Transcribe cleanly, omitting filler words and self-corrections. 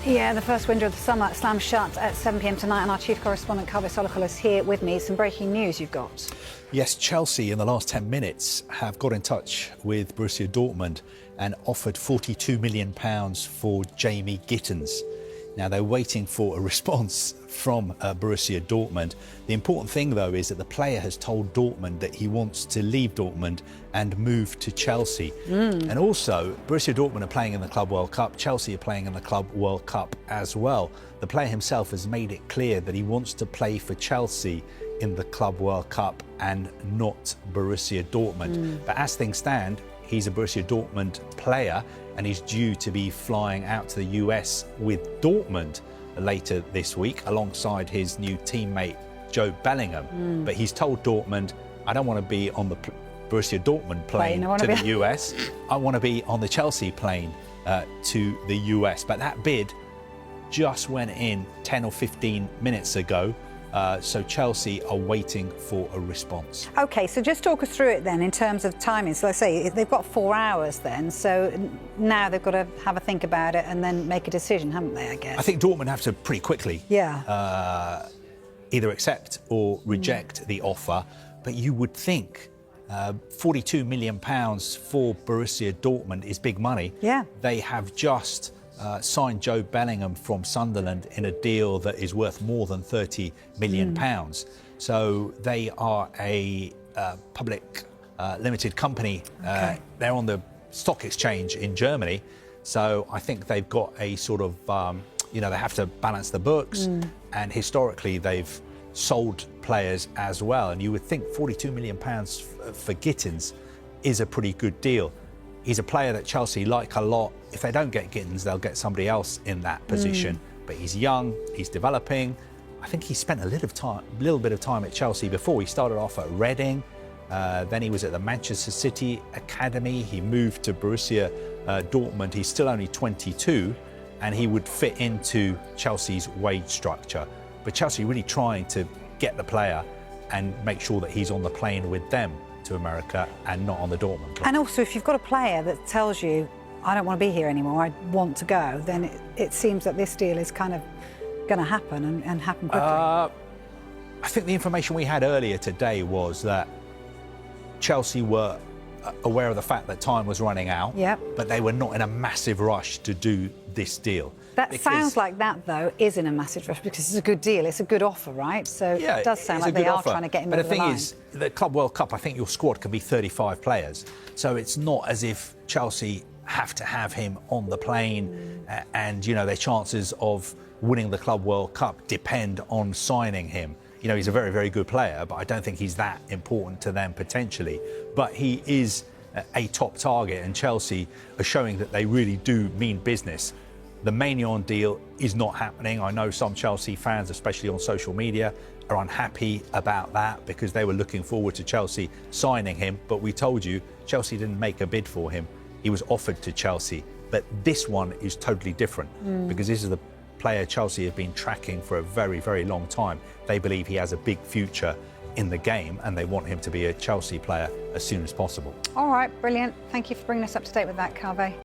Yeah, the first window of the summer slams shut at 7 p.m. tonight, and our chief correspondent, Carve Solokol, is here with me. Some breaking news you've got. Yes, Chelsea in the last 10 minutes have got in touch with Borussia Dortmund and offered £42 million for Jamie Gittens. Now, they're waiting for a response from Borussia Dortmund. The important thing, though, is that the player has told Dortmund that he wants to leave Dortmund and move to Chelsea. And also, Borussia Dortmund are playing in the Club World Cup. Chelsea are playing in the Club World Cup as well. The player himself has made it clear that he wants to play for Chelsea in the Club World Cup and not Borussia Dortmund. But as things stand, he's a Borussia Dortmund player and he's due to be flying out to the US with Dortmund later this week alongside his new teammate Joe Bellingham. But he's told Dortmund, I don't want to be on the Borussia Dortmund plane to the US. I want to be on the Chelsea plane to the US. But that bid just went in 10 or 15 minutes ago. So Chelsea are waiting for a response. OK, so just talk us through it then in terms of timing. So let's say they've got 4 hours then, so now they've got to have a think about it and then make a decision, haven't they, I guess? I think Dortmund have to pretty quickly either accept or reject the offer. But you would think £42 million for Borussia Dortmund is big money. Yeah. They have just signed Joe Bellingham from Sunderland in a deal that is worth more than £30 million. So they are a public limited company. They're on the stock exchange in Germany. So I think they've got a sort of, they have to balance the books. And historically, they've sold players as well. And you would think £42 million for Gittens is a pretty good deal. He's a player that Chelsea like a lot. If they don't get Gittens, they'll get somebody else in that position. But he's young, he's developing. I think he spent a little bit of time at Chelsea before. He started off at Reading, then he was at the Manchester City Academy. He moved to Borussia Dortmund. He's still only 22, and he would fit into Chelsea's wage structure. But Chelsea really trying to get the player and make sure that he's on the plane with them to America and not on the Dortmund plane. And also, if you've got a player that tells you, I don't want to be here anymore, I want to go, then it seems that this deal is kind of going to happen and happen quickly. I think the information we had earlier today was that Chelsea were aware of the fact that time was running out, but they were not in a massive rush to do this deal. That sounds like that, though, is in a massive rush because it's a good deal. It's a good offer, right? So it does sound like they are trying to get him over the line. But the thing is, the Club World Cup, I think your squad can be 35 players. So it's not as if Chelsea have to have him on the plane and, their chances of winning the Club World Cup depend on signing him. He's a very, very good player, but I don't think he's that important to them potentially. But he is a top target, and Chelsea are showing that they really do mean business. The Maignan deal is not happening. I know some Chelsea fans, especially on social media, are unhappy about that because they were looking forward to Chelsea signing him. But we told you, Chelsea didn't make a bid for him. He was offered to Chelsea. But this one is totally different because this is the player Chelsea have been tracking for a very, very long time. They believe he has a big future in the game and they want him to be a Chelsea player as soon as possible. All right, brilliant. Thank you for bringing us up to date with that, Carve.